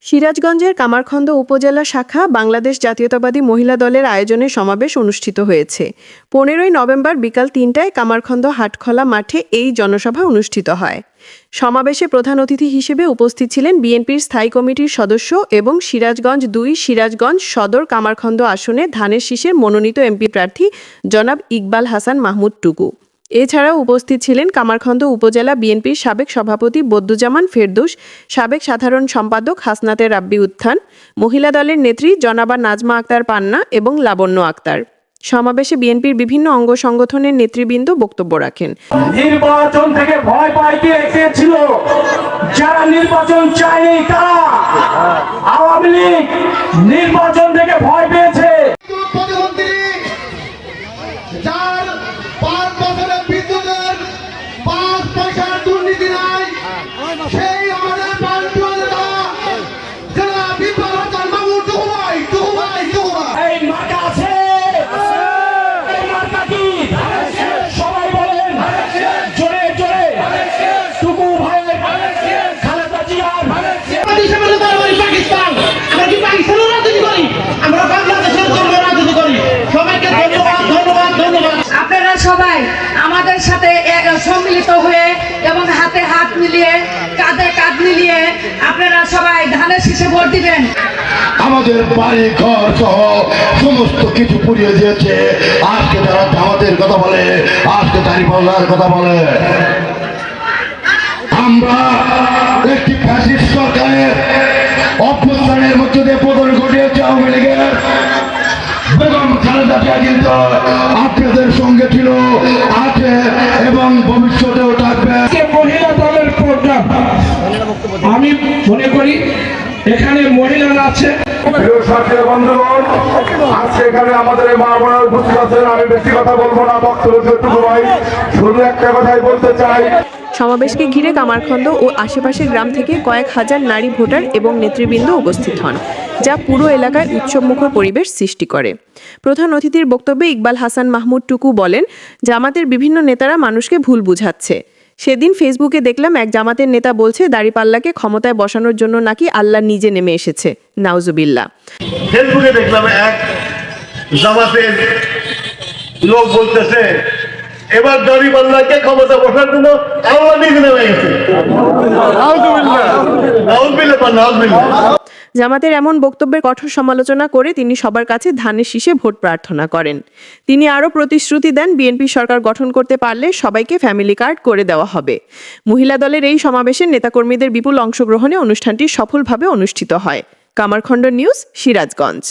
সিরাজগঞ্জের কামারখন্দ উপজেলা শাখা বাংলাদেশ জাতীয়তাবাদী মহিলা দলের আয়োজনে সমাবেশ অনুষ্ঠিত হয়েছে। 15ই নভেম্বর বিকাল ৩টায় কামারখন্দ হাটখলা মাঠে এই জনসভা অনুষ্ঠিত হয়। সমাবেশে প্রধান অতিথি হিসেবে উপস্থিত ছিলেন বিএনপির স্থায়ী কমিটির সদস্য এবং সিরাজগঞ্জ-২ সিরাজগঞ্জ সদর কামারখন্দ আসনে ধানের শীষের মনোনীত এমপি প্রার্থী জনাব ইকবাল হাসান মাহমুদ টুকু। এছাড়াও উপস্থিত ছিলেন কামারখন্দ উপজেলা বিএনপির সাবেক সভাপতি বদ্দুজ্জামান ফেরদৌস, সাবেক সাধারণ সম্পাদক হাসনাতে রাব্বি উত্থান, মহিলা দলের নেত্রী জনাবা নাজমা আক্তার পান্না এবং লাবণ্য আক্তার। সমাবেশে বিএনপির বিভিন্ন অঙ্গ সংগঠনের নেতৃবৃন্দ বক্তব্য রাখেন। নির্বাচন থেকে ভয় পাইতে ছিল, যারা নির্বাচন চায়নি তারা আওয়ামী লীগ নির্বাচন থেকে ভয় পেয়েছে। আপনারা সবাই আমাদের সাথে সম্মিলিত হয়ে এবং হাতে হাত মিলিয়ে কাঁধে কাঁধ মিলিয়ে আপনারা সবাই ধানের শীষে ভোট দিবেন। আমাদের বাড়ি ঘর সহ সমস্ত কিছু পুড়িয়ে দিয়েছে। আজকে তারা জামাতের কথা বলে, আজকে দাঁড়িপাল্লার কথা বলে। আমরা একটি ফ্যাসিস্ট সরকারের অভ্যুত্থানের মধ্যে দিয়ে পতন ঘটিয়েছে আওয়ামী লীগের। বেগম খালেদা জিয়া কিন্তু আপনাদের সঙ্গে ছিল, আছে এবং ভবিষ্যতেও থাকবে। মহিলা দলের প্রোগ্রাম আমি মনে করি এখানে মহিলারা আছে। বন্ধুগণ, আজকে এখানে আমাদের মা বোনেরা উপস্থিত আছেন। আমি বেশি কথা বলবো না, বক্তব্য যেটুকু ভাই শুধু একটা কথাই বলতে চাই। সমাবেশকে ঘিরে কামারখন্দ ও আশেপাশের গ্রাম থেকে কয়েক হাজার নারী ভোটার এবং নেতৃবৃন্দ উপস্থিত হন, যা পুরো এলাকায় উৎসবমুখর পরিবেশ সৃষ্টি করে। প্রধান অতিথির বক্তব্যে ইকবাল হাসান মাহমুদ টুকু বলেন, জামাতের বিভিন্ন নেতারা মানুষকে ভুল বুঝাচ্ছে। সেদিন ফেসবুকে দেখলাম এক জামাতের নেতা বলছে দাঁড়িপাল্লাকে ক্ষমতায় বসানোর জন্য নাকি আল্লাহ নিজে নেমে এসেছে। নাউজুবিল্লাহ। ফেসবুকে দেখলাম এক জামাতের লোক বলতেছে এবার দাঁড়িপাল্লাকে ক্ষমতা বসার জন্য আল্লাহ নিজে নেমে গেছে। জামাতের এমন বক্তব্যের কঠোর সমালোচনা করে তিনি সবার কাছে ধানের শীষে ভোট প্রার্থনা করেন। তিনি আরও প্রতিশ্রুতি দেন, বিএনপি সরকার গঠন করতে পারলে সবাইকে ফ্যামিলি কার্ড করে দেওয়া হবে। মহিলা দলের এই সমাবেশে নেতাকর্মীদের বিপুল অংশগ্রহণে অনুষ্ঠানটি সফলভাবে অনুষ্ঠিত হয়। কামারখন্দ নিউজ, সিরাজগঞ্জ।